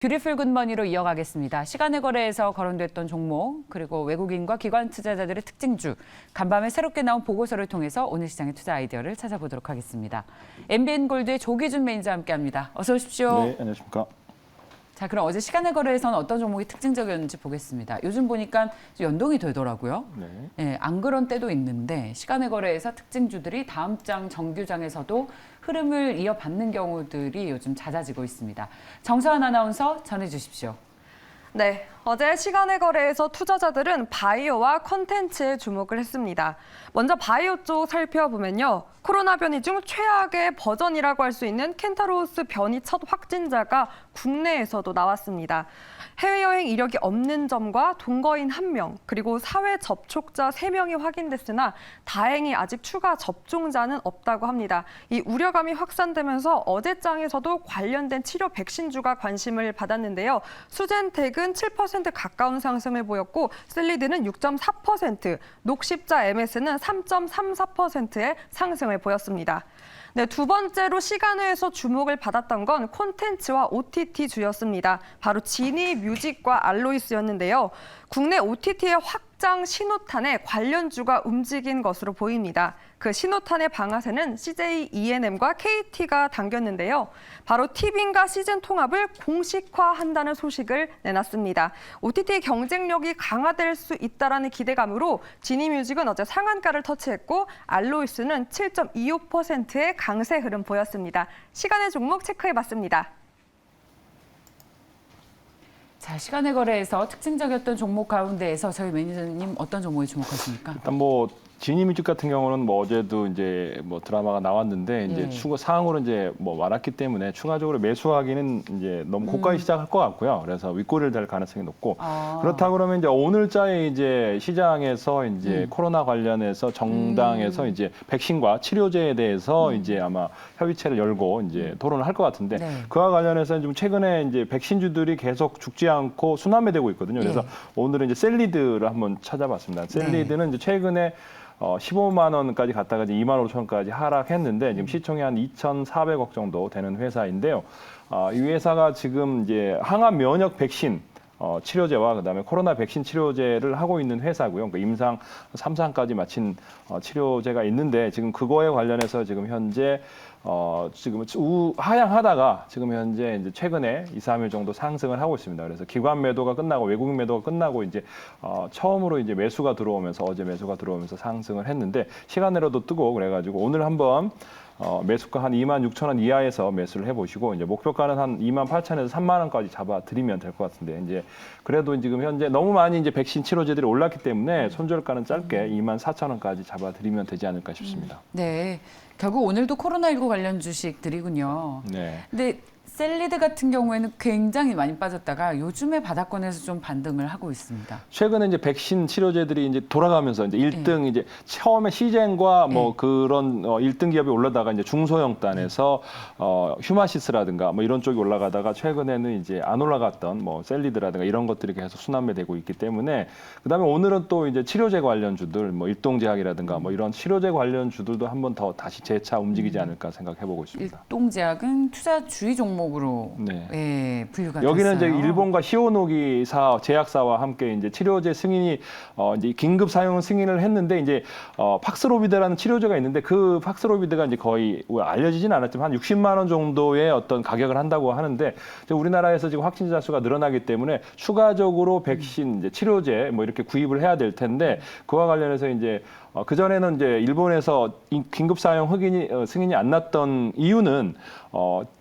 뷰티풀 굿머니로 이어가겠습니다. 시간의 거래에서 거론됐던 종목, 그리고 외국인과 기관 투자자들의 특징주, 간밤에 새롭게 나온 보고서를 통해서 오늘 시장의 투자 아이디어를 찾아보도록 하겠습니다. MBN골드의 조기준 매니저와 함께합니다. 어서 오십시오. 네, 안녕하십니까. 자, 그럼 어제 시간의 거래에서는 어떤 종목이 특징적이었는지 보겠습니다. 요즘 보니까 연동이 되더라고요. 네, 안 그런 때도 있는데 시간의 거래에서 특징주들이 다음 장 정규장에서도 흐름을 이어받는 경우들이 요즘 잦아지고 있습니다. 정서환 아나운서 전해주십시오. 네, 어제 시간의 거래에서 투자자들은 바이오와 컨텐츠에 주목을 했습니다. 먼저 바이오 쪽 살펴보면요. 코로나 변이 중 최악의 버전이라고 할 수 있는 켄타로스 변이 첫 확진자가 국내에서도 나왔습니다. 해외여행 이력이 없는 점과 동거인 1명, 그리고 사회 접촉자 3명이 확인됐으나 다행히 아직 추가 접종자는 없다고 합니다. 이 우려감이 확산되면서 어제장에서도 관련된 치료 백신주가 관심을 받았는데요. 수젠텍은 7% 가까운 상승을 보였고 셀리드는 6.4%, 녹십자 MS는 3.34%의 상승을 보였습니다. 네, 두 번째로 시간회에서 주목을 받았던 건 콘텐츠와 OTT주였습니다. 바로 지니 뮤직과 알로이스였는데요. 국내 OTT의 확장 신호탄에 관련주가 움직인 것으로 보입니다. 그 신호탄의 방아쇠는 CJ ENM과 KT가 당겼는데요. 바로 티빙과 시즌 통합을 공식화한다는 소식을 내놨습니다. OTT의 경쟁력이 강화될 수 있다는 기대감으로 지니뮤직은 어제 상한가를 터치했고 알로이스는 7.25%의 강세 흐름 보였습니다. 시간의 종목 체크해봤습니다. 자, 시간의 거래에서 특징적이었던 종목 가운데에서 저희 매니저님 어떤 종목에 주목하십니까? 일단 지니뮤직 같은 경우는 어제도 이제 드라마가 나왔는데 이제 추가 상황으로 이제 많았기 때문에 추가적으로 매수하기는 이제 너무 고가에 시작할 것 같고요. 그래서 윗꼬리를 달 가능성이 높고 그렇다 그러면 이제 오늘자에 이제 시장에서 이제 코로나 관련해서 정당에서 이제 백신과 치료제에 대해서 이제 아마 협의체를 열고 이제 토론을 할 것 같은데 그와 관련해서 좀 최근에 이제 백신주들이 계속 죽지 않고 순환매되고 있거든요. 그래서 오늘은 이제 셀리드를 한번 찾아봤습니다. 셀리드는 이제 최근에 15만 원까지 갔다가 이제 2만 5천 원까지 하락했는데 지금 시총이 한 2,400억 정도 되는 회사인데요. 이 회사가 지금 이제 항암 면역 백신 치료제와 그다음에 코로나 백신 치료제를 하고 있는 회사고요. 그러니까 임상 3상까지 마친 치료제가 있는데 지금 그거에 관련해서 지금 현재 지금 하향하다가 지금 현재 이제 최근에 2, 3일 정도 상승을 하고 있습니다. 그래서 기관 매도가 끝나고 외국인 매도가 끝나고 이제 처음으로 이제 매수가 들어오면서 어제 매수가 들어오면서 상승을 했는데 시간으로도 뜨고 그래가지고 오늘 한번 매수가 한 2만 6천 원 이하에서 매수를 해보시고 이제 목표가는 한 2만 8천에서 3만 원까지 잡아드리면 될 것 같은데 이제 그래도 지금 현재 너무 많이 이제 백신 치료제들이 올랐기 때문에 손절가는 짧게 2만 4천 원까지 잡아드리면 되지 않을까 싶습니다. 네, 결국 오늘도 코로나19 관련 주식들이군요. 네. 근데 셀리드 같은 경우에는 굉장히 많이 빠졌다가 요즘에 바닥권에서 좀 반등을 하고 있습니다. 최근에 이제 백신 치료제들이 이제 돌아가면서 이제 1등 이제 처음에 시젠과 그런 1등 기업이 올라다가 이제 중소형단에서 휴마시스라든가 이런 쪽이 올라가다가 최근에는 이제 안 올라갔던 셀리드라든가 이런 것들이 계속 순환매되고 있기 때문에 그다음에 오늘은 또 이제 치료제 관련주들 일동제약이라든가 이런 치료제 관련주들도 한번 더 다시 재차 움직이지 않을까 생각해보고 있습니다. 일동제약은 투자 주의 종목으로 분류가 여기는 됐어요. 이제 일본과 시오노기 제약사와 함께 이제 치료제 승인이 이제 긴급 사용 승인을 했는데 이제 팍스로비드라는 치료제가 있는데 그 팍스로비드가 이제 거의 알려지진 않았지만 한 60만 원 정도의 어떤 가격을 한다고 하는데 우리나라에서 지금 확진자 수가 늘어나기 때문에 추가적으로 백신 이제 치료제 이렇게 구입을 해야 될 텐데 그와 관련해서 이제 그전에는 이제 일본에서 긴급 사용 승인이 안 났던 이유는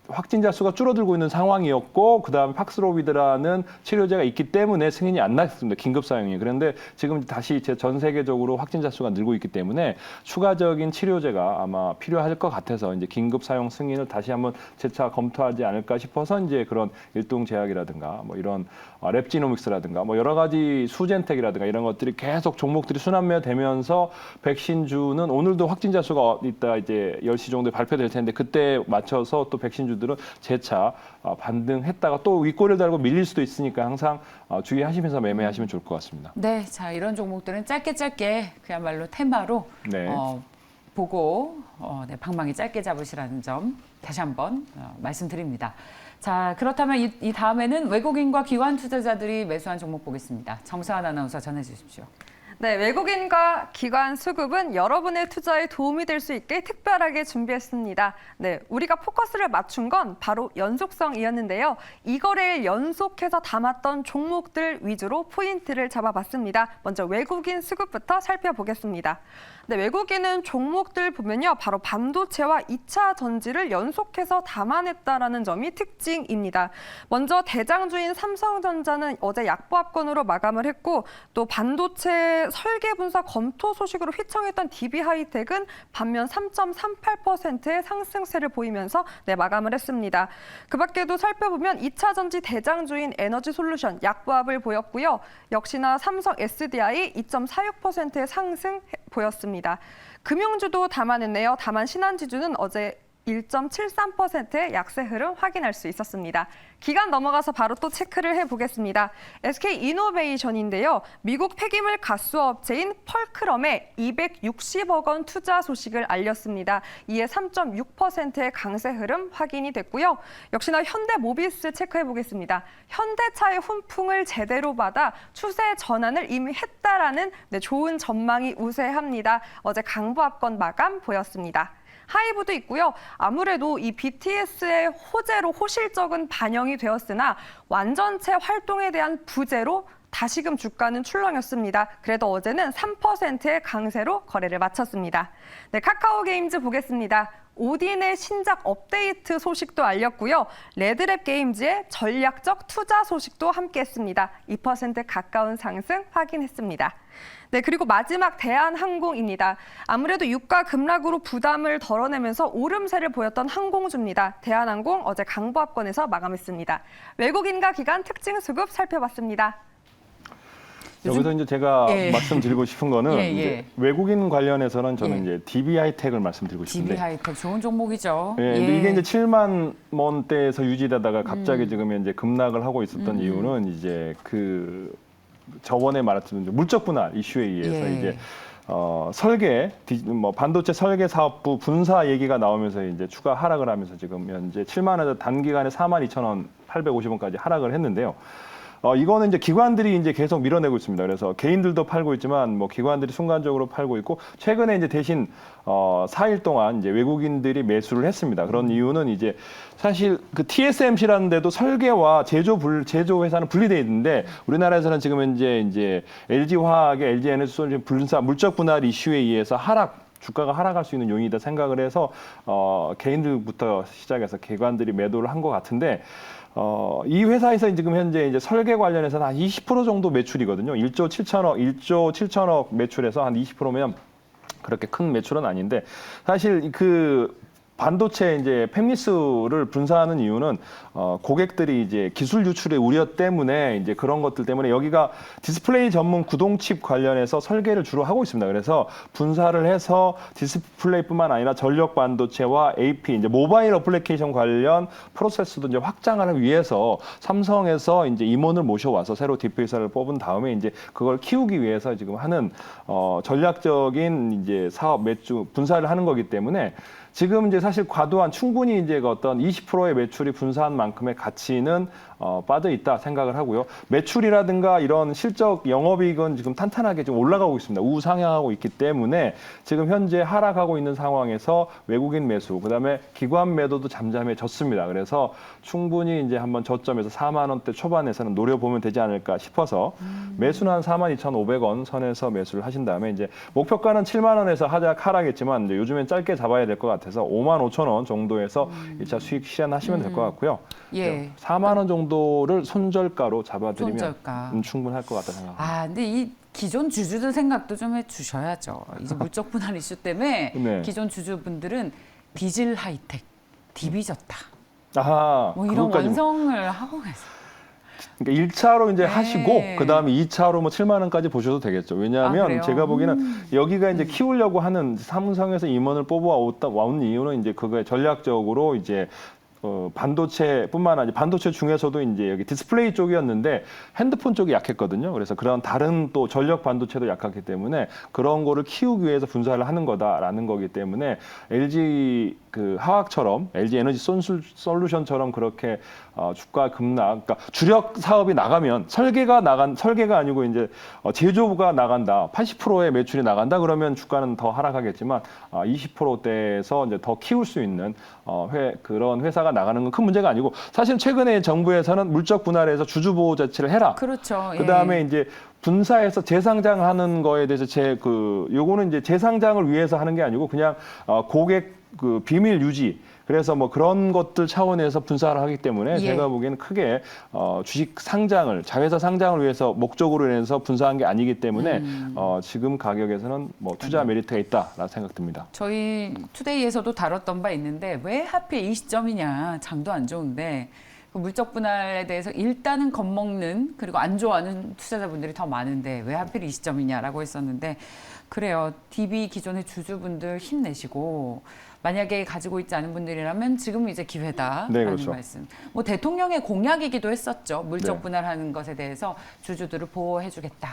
확진자 수가 줄어들고 있는 상황이었고 그다음에 팍스로비드라는 치료제가 있기 때문에 승인이 안 났습니다. 긴급 사용이. 그런데 지금 다시 전 세계적으로 확진자 수가 늘고 있기 때문에 추가적인 치료제가 아마 필요할 것 같아서 이제 긴급 사용 승인을 다시 한번 재차 검토하지 않을까 싶어서 이제 그런 일동제약이라든가 이런 랩지노믹스라든가 여러 가지 수젠텍이라든가 이런 것들이 계속 종목들이 순환매되면서 백신주는 오늘도 확진자 수가 이따 이제 10시 정도에 발표될 텐데 그때 맞춰서 또 백신주들은 재차 반등했다가 또 윗꼬리를 달고 밀릴 수도 있으니까 항상 주의하시면서 매매하시면 좋을 것 같습니다. 네, 자 이런 종목들은 짧게 그야말로 테마로 보고 방망이 짧게 잡으시라는 점 다시 한번 말씀드립니다. 자, 그렇다면 이 다음에는 외국인과 기관 투자자들이 매수한 종목 보겠습니다. 정세환 아나운서 전해주십시오. 네, 외국인과 기관 수급은 여러분의 투자에 도움이 될 수 있게 특별하게 준비했습니다. 네, 우리가 포커스를 맞춘 건 바로 연속성이었는데요. 이 거래일 연속해서 담았던 종목들 위주로 포인트를 잡아봤습니다. 먼저 외국인 수급부터 살펴보겠습니다. 네, 외국인은 종목들 보면요, 바로 반도체와 2차 전지를 연속해서 담아냈다라는 점이 특징입니다. 먼저 대장주인 삼성전자는 어제 약보합권으로 마감을 했고, 또 반도체 설계 분사 검토 소식으로 휘청했던 DB하이텍은 반면 3.38%의 상승세를 보이면서 마감을 했습니다. 그 밖에도 살펴보면 2차 전지 대장주인 에너지솔루션 약보합을 보였고요. 역시나 삼성 SDI 2.46%의 상승 보였습니다. 금융주도 담아냈네요. 다만 신한지주는 어제 1.73%의 약세 흐름 확인할 수 있었습니다. 기간 넘어가서 바로 또 체크를 해보겠습니다. SK이노베이션인데요. 미국 폐기물 가스업체인 펄크럼에 260억 원 투자 소식을 알렸습니다. 이에 3.6%의 강세 흐름 확인이 됐고요. 역시나 현대모비스 체크해보겠습니다. 현대차의 훈풍을 제대로 받아 추세 전환을 이미 했다라는 좋은 전망이 우세합니다. 어제 강보합권 마감 보였습니다. 하이브도 있고요. 아무래도 이 BTS의 호재로 호실적은 반영이 되었으나 완전체 활동에 대한 부재로 다시금 주가는 출렁였습니다. 그래도 어제는 3%의 강세로 거래를 마쳤습니다. 네, 카카오 게임즈 보겠습니다. 오딘의 신작 업데이트 소식도 알렸고요. 레드랩 게임즈의 전략적 투자 소식도 함께했습니다. 2% 가까운 상승 확인했습니다. 네, 그리고 마지막 대한항공입니다. 아무래도 유가 급락으로 부담을 덜어내면서 오름세를 보였던 항공주입니다. 대한항공 어제 강보합권에서 마감했습니다. 외국인과 기관 특징 수급 살펴봤습니다. 여기서 이제 제가 말씀드리고 싶은 거는 이제 외국인 관련해서는 저는 이제 DB하이텍을 말씀드리고 싶은데. DB하이텍 좋은 종목이죠. 근데 이게 이제 7만 원대에서 유지되다가 갑자기 지금 이제 급락을 하고 있었던 이유는 이제 그 저번에 말했던 물적 분할 이슈에 의해서 이제 설계, 반도체 설계 사업부 분사 얘기가 나오면서 이제 추가 하락을 하면서 지금 현재 7만 원에서 단기간에 42,000원, 850원까지 하락을 했는데요. 이거는 이제 기관들이 이제 계속 밀어내고 있습니다. 그래서 개인들도 팔고 있지만 뭐 기관들이 순간적으로 팔고 있고 최근에 이제 대신 4일 동안 이제 외국인들이 매수를 했습니다. 그런 이유는 이제 사실 그 TSMC라는 데도 설계와 제조 회사는 분리되어 있는데 우리나라에서는 지금 이제 LG화학의 LG에너지솔루션 분사 물적 분할 이슈에 의해서 주가가 하락할 수 있는 요인이다 생각을 해서 개인들부터 시작해서 기관들이 매도를 한 것 같은데 이 회사에서 지금 현재 이제 설계 관련해서는 한 20% 정도 매출이거든요. 1조 7천억 매출에서 한 20%면 그렇게 큰 매출은 아닌데 사실 그 반도체 이제 팹리스를 분사하는 이유는 고객들이 이제 기술 유출의 우려 때문에 이제 그런 것들 때문에 여기가 디스플레이 전문 구동칩 관련해서 설계를 주로 하고 있습니다. 그래서 분사를 해서 디스플레이뿐만 아니라 전력 반도체와 AP 이제 모바일 어플리케이션 관련 프로세스도 이제 확장을 위해서 삼성에서 이제 임원을 모셔와서 새로 대표이사를 뽑은 다음에 이제 그걸 키우기 위해서 지금 하는 전략적인 이제 사업 매출 분사를 하는 거기 때문에 지금 이제 사실 과도한 충분히 이제 그 어떤 20%의 매출이 분사한 만큼의 가치는 빠져 있다 생각을 하고요. 매출이라든가 이런 실적 영업이익은 지금 탄탄하게 지금 올라가고 있습니다. 우상향하고 있기 때문에 지금 현재 하락하고 있는 상황에서 외국인 매수, 그다음에 기관 매도도 잠잠해졌습니다. 그래서 충분히 이제 한번 저점에서 4만 원대 초반에서는 노려보면 되지 않을까 싶어서 매수는 한 42,500원 선에서 매수를 하신 다음에 이제 목표가는 7만 원에서 하락했지만 이제 요즘엔 짧게 잡아야 될 것 같아서 55,000원 정도에서 1차 수익 실현하시면 될 것 같고요. 4만 원 정도를 손절가로 잡아드리면 충분할 것 같다 생각합니다. 근데 이 기존 주주들 생각도 좀 해주셔야죠. 이제 물적 분할 이슈 때문에 기존 주주분들은 디질 하이텍, 디비졌다. 뭐 이런 완성을 하고 계세요. 그러니까 1차로 이제 하시고 그다음에 2차로 뭐 7만 원까지 보셔도 되겠죠. 왜냐하면 제가 보기에는 여기가 이제 키우려고 하는 삼성에서 임원을 뽑아온 이유는 이제 그거에 전략적으로 이제 반도체뿐만 아니라 반도체 중에서도 이제 여기 디스플레이 쪽이었는데 핸드폰 쪽이 약했거든요. 그래서 그런 다른 또 전력 반도체도 약하기 때문에 그런 거를 키우기 위해서 분사를 하는 거다라는 거기 때문에 LG 그 하학처럼 LG 에너지 솔루션처럼 그렇게 주가 급락, 그러니까 주력 사업이 나가면 설계가 아니고 이제 제조부가 나간다, 80%의 매출이 나간다 그러면 주가는 더 하락하겠지만 20%대에서 이제 더 키울 수 있는 그런 회사가 나가는 건 큰 문제가 아니고 사실 최근에 정부에서는 물적 분할해서 주주 보호 조치를 해라. 그렇죠. 예. 그다음에 이제 분사해서 재상장하는 거에 대해서 요거는 이제 재상장을 위해서 하는 게 아니고 그냥 고객 그 비밀 유지. 그래서 뭐 그런 것들 차원에서 분사를 하기 때문에 예. 제가 보기에는 크게 주식 상장을 자회사 상장을 위해서 목적으로 인해서 분사한 게 아니기 때문에 지금 가격에서는 뭐 투자 메리트가 있다라는 생각됩니다. 저희 투데이에서도 다뤘던 바 있는데 왜 하필 이 시점이냐, 장도 안 좋은데 그 물적 분할에 대해서 일단은 겁먹는 그리고 안 좋아하는 투자자분들이 더 많은데 왜 하필 이 시점이냐라고 했었는데 그래요. DB 기존의 주주분들 힘내시고 만약에 가지고 있지 않은 분들이라면 지금 이제 기회다라는 네, 그렇죠. 말씀. 뭐 대통령의 공약이기도 했었죠. 물적 네. 분할하는 것에 대해서 주주들을 보호해주겠다.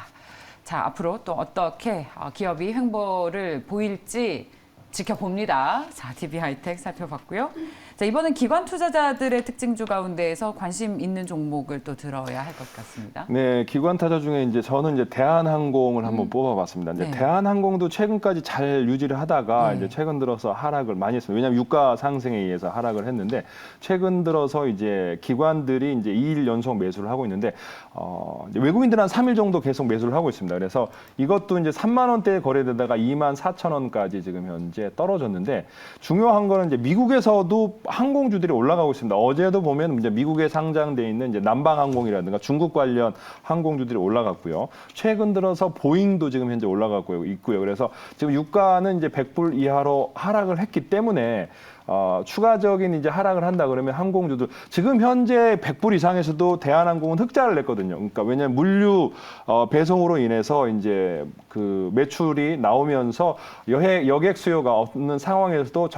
자, 앞으로 또 어떻게 기업이 횡보를 보일지 지켜봅니다. 자, DB 하이텍 살펴봤고요. 자, 이번엔 기관 투자자들의 특징주 가운데에서 관심 있는 종목을 또 들어야 할 것 같습니다. 네, 기관 타자 중에 이제 저는 이제 대한항공을 한번 뽑아봤습니다. 이제 네. 대한항공도 최근까지 잘 유지를 하다가 네. 이제 최근 들어서 하락을 많이 했습니다. 왜냐하면 유가 상승에 의해서 하락을 했는데 최근 들어서 이제 기관들이 이제 2일 연속 매수를 하고 있는데 이제 외국인들은 한 3일 정도 계속 매수를 하고 있습니다. 그래서 이것도 이제 3만 원대에 거래되다가 2만 4천 원까지 지금 현재 떨어졌는데 중요한 거는 이제 미국에서도 항공주들이 올라가고 있습니다. 어제도 보면 이제 미국에 상장돼 있는 이제 남방항공이라든가 중국 관련 항공주들이 올라갔고요. 최근 들어서 보잉도 지금 현재 올라가고 있고요. 그래서 지금 유가는 이제 100불 이하로 하락을 했기 때문에 추가적인 이제 하락을 한다 그러면 항공주들 지금 현재 100불 이상에서도 대한항공은 흑자를 냈거든요. 그러니까 왜냐하면 물류 배송으로 인해서 이제 그 매출이 나오면서 여객 수요가 없는 상황에서도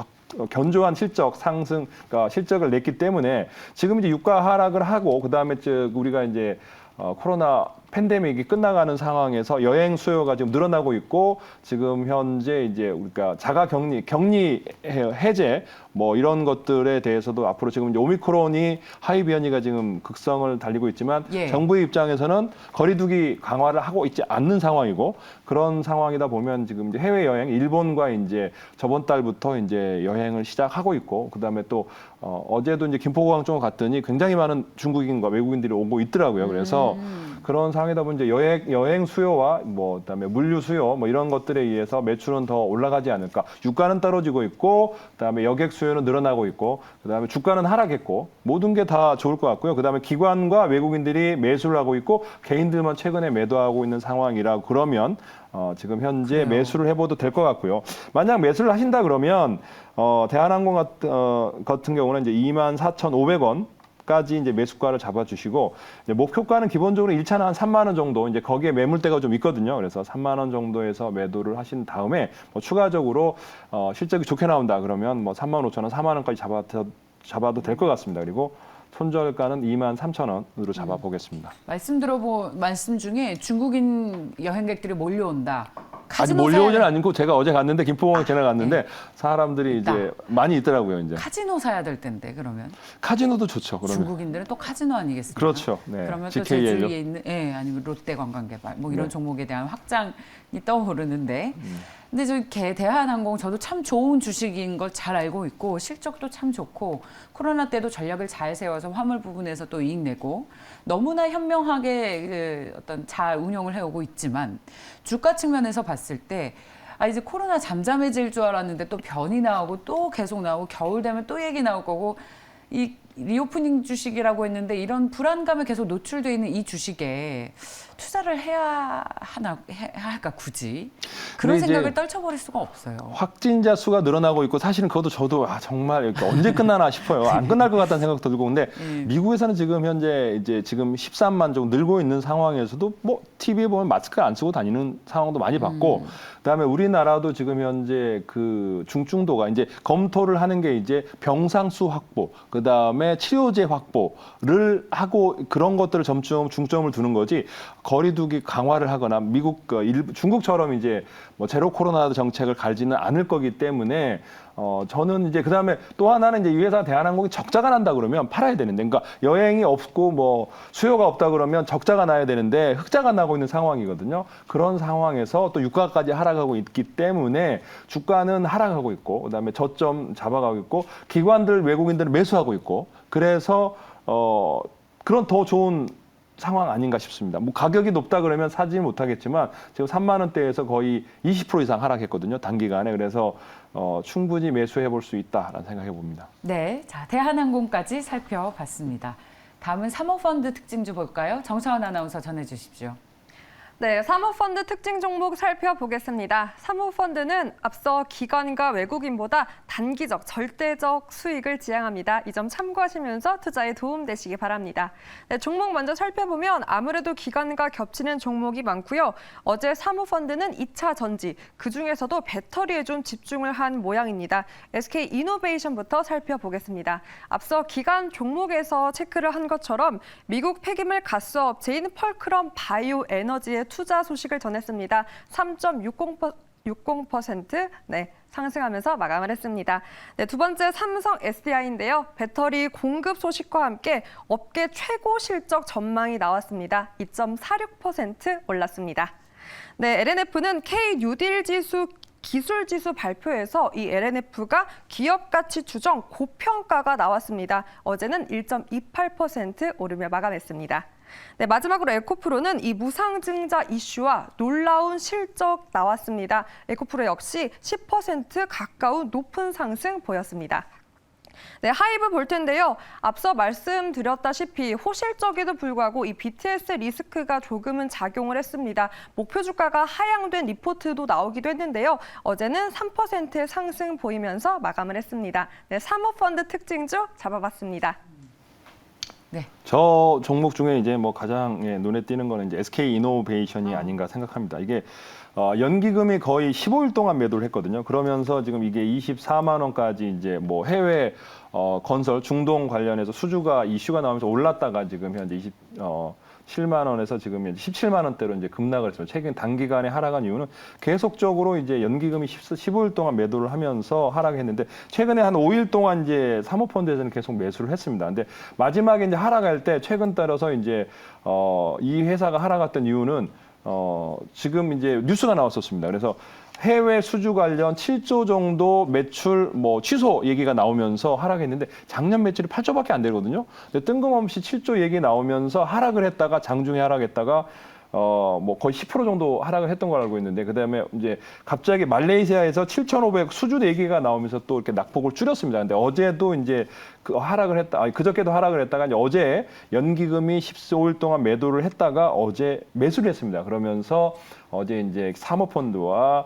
견조한 실적 상승, 그러니까 실적을 냈기 때문에 지금 이제 유가 하락을 하고 그 다음에 우리가 이제 코로나 팬데믹이 끝나가는 상황에서 여행 수요가 지금 늘어나고 있고 지금 현재 이제 우리가 자가 격리 해제 뭐 이런 것들에 대해서도 앞으로 지금 이제 오미크론이 하이 변이가 지금 극성을 달리고 있지만 예. 정부의 입장에서는 거리두기 강화를 하고 있지 않는 상황이고 그런 상황이다 보면 지금 이제 해외 여행 일본과 이제 저번 달부터 이제 여행을 시작하고 있고 그다음에 또 어제도 이제 김포공항 쪽을 갔더니 굉장히 많은 중국인과 외국인들이 오고 있더라고요. 그래서 그런 상황이다 보니 이제 여행 수요와 뭐 그다음에 물류 수요 뭐 이런 것들에 의해서 매출은 더 올라가지 않을까. 유가는 떨어지고 있고 그다음에 여객 수요는 늘어나고 있고 그다음에 주가는 하락했고 모든 게 다 좋을 것 같고요. 그다음에 기관과 외국인들이 매수를 하고 있고 개인들만 최근에 매도하고 있는 상황이라 그러면 지금 현재 그래요. 매수를 해봐도 될 것 같고요. 만약 매수를 하신다 그러면 대한항공 같은 경우는 이제 24,500원. 까지 이제 매수가를 잡아주시고 이제 목표가는 기본적으로 1차는 한 3만 원 정도 이제 거기에 매물대가 좀 있거든요. 그래서 3만 원 정도에서 매도를 하신 다음에 뭐 추가적으로 실적이 좋게 나온다 그러면 뭐 3만 5천 원, 4만 원까지 잡아도 될 것 같습니다. 그리고 손절가는 2만 3천 원으로 잡아보겠습니다. 말씀 중에 중국인 여행객들이 몰려온다. 아직 몰려오지는 않고 제가 어제 갔는데 김포공항에 지나갔는데 네. 사람들이 있다. 이제 많이 있더라고요. 이제 카지노 사야 될 텐데 그러면 카지노도 좋죠. 그러면 중국인들은 또 카지노 아니겠습니까? 그렇죠. 네. 그러면 또 GK 옐로. 제주에 있는 아니면 롯데관광개발 뭐 이런 네. 종목에 대한 확장이 떠오르는데 근데 대한항공 저도 참 좋은 주식인 걸 잘 알고 있고 실적도 참 좋고 코로나 때도 전략을 잘 세워서 화물 부분에서 또 이익 내고 너무나 현명하게 어떤 잘 운영을 해오고 있지만 주가 측면에서 봤을 때 이제 코로나 잠잠해질 줄 알았는데 또 변이 나오고 또 계속 나오고 겨울 되면 또 얘기 나올 거고 이 리오프닝 주식이라고 했는데 이런 불안감에 계속 노출돼 있는 이 주식에 투자를 해야 할까 굳이 그런 생각을 떨쳐버릴 수가 없어요. 확진자 수가 늘어나고 있고 사실은 그것도 저도 정말 언제 끝나나 싶어요. 안 끝날 것 같다는 생각도 들고 근데 미국에서는 지금 현재 이제 지금 13만 정도 늘고 있는 상황에서도 뭐 TV에 보면 마스크 안 쓰고 다니는 상황도 많이 봤고 그다음에 우리나라도 지금 현재 그 중증도가 이제 검토를 하는 게 이제 병상수 확보 그다음에 치료제 확보를 하고 그런 것들을 중점을 두는 거지 거리두기 강화를 하거나 중국처럼 이제 뭐 제로 코로나 정책을 갈지는 않을 거기 때문에 저는 이제 그다음에 또 하나는 이제 이 회사 대한항공이 적자가 난다 그러면 팔아야 되는데, 그러니까 여행이 없고 뭐 수요가 없다 그러면 적자가 나야 되는데 흑자가 나고 있는 상황이거든요. 그런 상황에서 또 유가까지 하락하고 있기 때문에 주가는 하락하고 있고, 그다음에 저점 잡아가고 있고, 기관들 외국인들은 매수하고 있고, 그래서 그런 더 좋은 상황 아닌가 싶습니다. 뭐 가격이 높다 그러면 사지 못하겠지만 지금 3만 원대에서 거의 20% 이상 하락했거든요. 단기간에. 그래서 충분히 매수해 볼 수 있다라는 생각해 봅니다. 네, 자 대한항공까지 살펴봤습니다. 다음은 사모펀드 특징주 볼까요? 정차원 아나운서 전해주십시오. 네, 사모펀드 특징 종목 살펴보겠습니다. 사모펀드는 앞서 기관과 외국인보다 단기적, 절대적 수익을 지향합니다. 이 점 참고하시면서 투자에 도움되시기 바랍니다. 네, 종목 먼저 살펴보면 아무래도 기관과 겹치는 종목이 많고요. 어제 사모펀드는 2차 전지, 그중에서도 배터리에 좀 집중을 한 모양입니다. SK 이노베이션부터 살펴보겠습니다. 앞서 기관 종목에서 체크를 한 것처럼 미국 폐기물 가스업체인 펄크럼 바이오 에너지의 투자 소식을 전했습니다. 3.60% 상승하면서 마감을 했습니다. 네, 두 번째 삼성 SDI인데요. 배터리 공급 소식과 함께 업계 최고 실적 전망이 나왔습니다. 2.46% 올랐습니다. 네, LNF는 K 뉴딜 지수 기술 지수 발표에서 이 LNF가 기업 가치 추정 고평가가 나왔습니다. 어제는 1.28% 오르며 마감했습니다. 네, 마지막으로 에코프로는 이 무상증자 이슈와 놀라운 실적 나왔습니다. 에코프로 역시 10% 가까운 높은 상승 보였습니다. 네, 하이브 볼 텐데요. 앞서 말씀드렸다시피 호실적에도 불구하고 이 BTS 리스크가 조금은 작용을 했습니다. 목표 주가가 하향된 리포트도 나오기도 했는데요. 어제는 3%의 상승 보이면서 마감을 했습니다. 네, 사모펀드 특징주 잡아봤습니다. 네. 저 종목 중에 이제 뭐 가장 눈에 띄는 거는 이제 SK 이노베이션이 아닌가 생각합니다. 이게 연기금이 거의 15일 동안 매도를 했거든요. 그러면서 지금 이게 24만 원까지 이제 뭐 해외 건설 중동 관련해서 수주가 이슈가 나오면서 올랐다가 지금 현재 7만 원에서 지금 17만 원대로 이제 급락을 했어요. 최근 단기간에 하락한 이유는 계속적으로 이제 연기금이 15일 동안 매도를 하면서 하락했는데, 최근에 한 5일 동안 이제 사모펀드에서는 계속 매수를 했습니다. 근데 마지막에 이제 하락할 때 최근 따라서 이제 이 회사가 하락했던 이유는 지금 이제 뉴스가 나왔었습니다. 그래서 해외 수주 관련 7조 정도 매출 취소 얘기가 나오면서 하락했는데, 작년 매출이 8조밖에 안 되거든요. 근데 뜬금없이 7조 얘기 나오면서 하락을 했다가 장중에 하락했다가 거의 10% 정도 하락을 했던 걸 알고 있는데, 그다음에 이제 갑자기 말레이시아에서 7,500 수주 얘기가 나오면서 또 이렇게 낙폭을 줄였습니다. 근데 어제도 이제 그저께도 하락을 했다가 이제 어제 연기금이 15일 동안 매도를 했다가 어제 매수를 했습니다. 그러면서 어제 이제 사모펀드와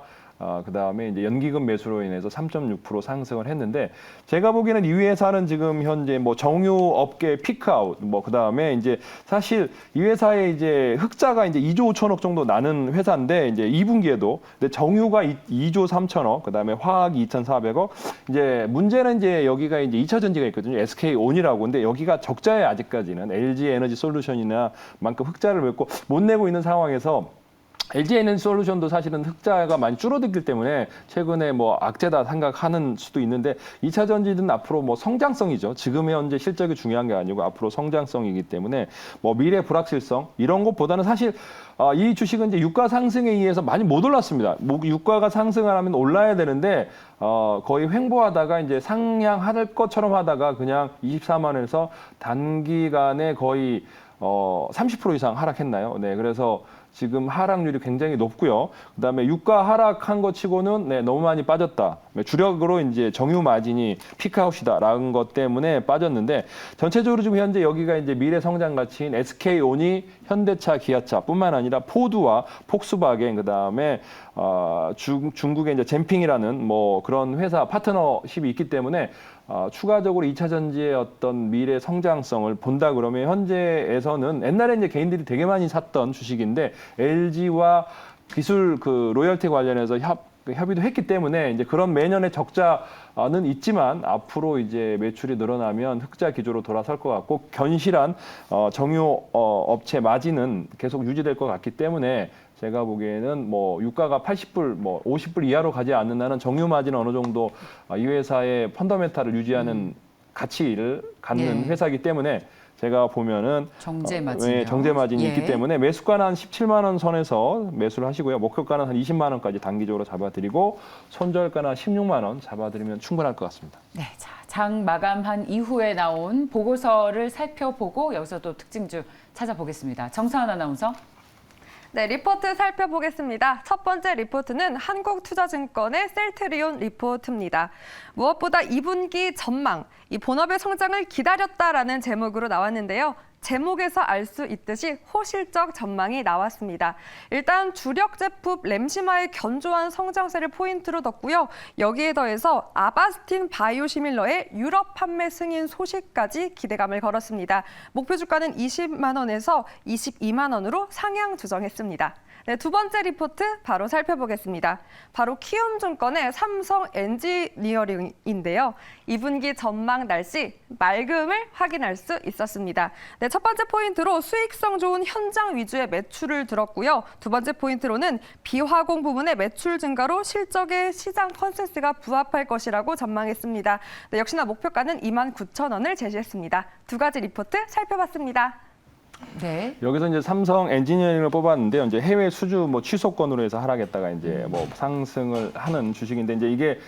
그다음에 이제 연기금 매수로 인해서 3.6% 상승을 했는데, 제가 보기에는 이 회사는 지금 현재 정유 업계 피크아웃, 그다음에 이제 사실 이 회사의 이제 흑자가 이제 2조 5천억 정도 나는 회사인데, 이제 2분기에도 근데 정유가 2조 3천억, 그다음에 화학이 2,400억. 이제 문제는 이제 여기가 이제 2차 전지가 있거든요. SK온이라고. 근데 여기가 적자에 아직까지는 LG 에너지 솔루션이나 만큼 흑자를 못 내고 있는 상황에서, LG 에너지 솔루션도 사실은 흑자가 많이 줄어들기 때문에 최근에 악재다 생각하는 수도 있는데, 2차 전지는 앞으로 성장성이죠. 지금 현재 실적이 중요한 게 아니고 앞으로 성장성이기 때문에 미래 불확실성 이런 것보다는 사실 이 주식은 이제 유가 상승에 의해서 많이 못 올랐습니다. 유가가 상승을 하면 올라야 되는데 거의 횡보하다가 이제 상향할 것처럼 하다가 그냥 24만 원에서 단기간에 거의 30% 이상 하락했나요? 네, 그래서 지금 하락률이 굉장히 높고요. 그다음에 유가 하락한 것 치고는 너무 많이 빠졌다. 주력으로 이제 정유 마진이 피크아웃이다라는 것 때문에 빠졌는데, 전체적으로 지금 현재 여기가 이제 미래 성장 가치인 SK온이 현대차, 기아차뿐만 아니라 포드와 폭스바겐, 그다음에 중국의 이제 젠핑이라는 그런 회사 파트너십이 있기 때문에 추가적으로 2차 전지의 어떤 미래 성장성을 본다 그러면, 현재에서는 옛날에 이제 개인들이 되게 많이 샀던 주식인데, LG와 기술 로열티 관련해서 그 협의도 했기 때문에 이제 그런 매년의 적자는 있지만 앞으로 이제 매출이 늘어나면 흑자 기조로 돌아설 것 같고 견실한 정유 업체 마진은 계속 유지될 것 같기 때문에 제가 보기에는 뭐 유가가 80불, 뭐 50불 이하로 가지 않는 한은 정유 마진은 어느 정도 이 회사의 펀더멘탈을 유지하는 가치를 갖는 회사이기 때문에 제가 보면은 정제 마진이요. 정제 마진이 있기 때문에 매수가는 한 17만 원 선에서 매수를 하시고요. 목표가는 한 20만 원까지 단기적으로 잡아드리고 손절가는 한 16만 원 잡아드리면 충분할 것 같습니다. 네, 자, 장 마감한 이후에 나온 보고서를 살펴보고 여기서 또 특징주 찾아보겠습니다. 정사은 아나운서. 네, 리포트 살펴보겠습니다. 첫 번째 리포트는 한국투자증권의 셀트리온 리포트입니다. 무엇보다 2분기 전망, 이 본업의 성장을 기다렸다라는 제목으로 나왔는데요. 제목에서 알 수 있듯이 호실적 전망이 나왔습니다. 일단 주력 제품 램시마의 견조한 성장세를 포인트로 뒀고요. 여기에 더해서 아바스틴 바이오시밀러의 유럽 판매 승인 소식까지 기대감을 걸었습니다. 목표 주가는 20만 원에서 22만 원으로 상향 조정했습니다. 네, 두 번째 리포트 바로 살펴보겠습니다. 바로 키움증권의 삼성 엔지니어링인데요. 2분기 전망 날씨 맑음을 확인할 수 있었습니다. 네, 첫 번째 포인트로 수익성 좋은 현장 위주의 매출을 들었고요. 두 번째 포인트로는 비화공 부문의 매출 증가로 실적의 시장 컨센서스가 부합할 것이라고 전망했습니다. 네, 역시나 목표가는 29,000원을 제시했습니다. 두 가지 리포트 살펴봤습니다. 네. 여기서 이제 삼성 엔지니어링을 뽑았는데요. 이제 해외 수주 뭐 취소권으로 해서 하락했다가 이제 뭐 상승을 하는 주식인데 이제 이게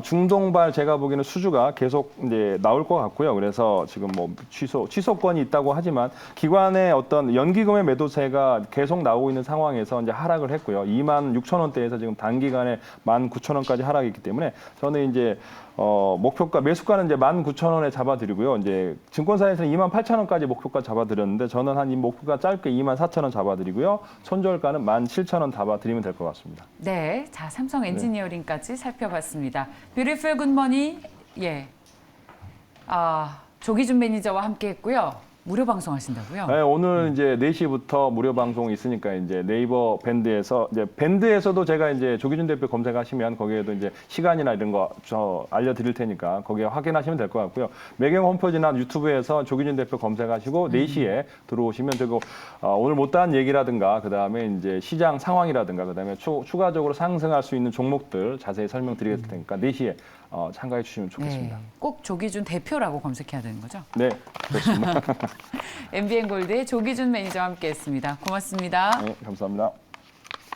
중동발 제가 보기에는 수주가 계속 이제 나올 것 같고요. 그래서 지금 뭐 취소권이 있다고 하지만 기관의 어떤 연기금의 매도세가 계속 나오고 있는 상황에서 이제 하락을 했고요. 26,000원대에서 지금 단기간에 19,000원까지 하락했기 때문에 저는 이제 목표가 매수가는 이제 19,000원에 잡아드리고요. 이제 증권사에서는 28,000원까지 목표가 잡아드렸는데 저는 한 이 목표가 짧게 24,000원 잡아드리고요. 손절가는 17,000원 잡아드리면 될 것 같습니다. 네, 자 삼성 엔지니어링까지 살펴봤습니다. 뷰티풀 굿머니, 예, 조기준 매니저와 함께했고요. 무료 방송하신다고요? 네, 오늘 이제 4시부터 무료 방송이 있으니까 이제 네이버 밴드에서 이제 밴드에서도 제가 이제 조기준 대표 검색하시면 거기에도 이제 시간이나 이런 거 저 알려드릴 테니까 거기에 확인하시면 될 것 같고요. 매경 홈페이지나 유튜브에서 조기준 대표 검색하시고 4시에 들어오시면 되고 오늘 못다한 얘기라든가 그 다음에 이제 시장 상황이라든가 그 다음에 추가적으로 상승할 수 있는 종목들 자세히 설명드리겠을 테니까 4시에 참가해 주시면 좋겠습니다. 네, 꼭 조기준 대표라고 검색해야 되는 거죠? 네, 그렇습니다. MBN골드의 조기준 매니저와 함께했습니다. 고맙습니다. 네, 감사합니다.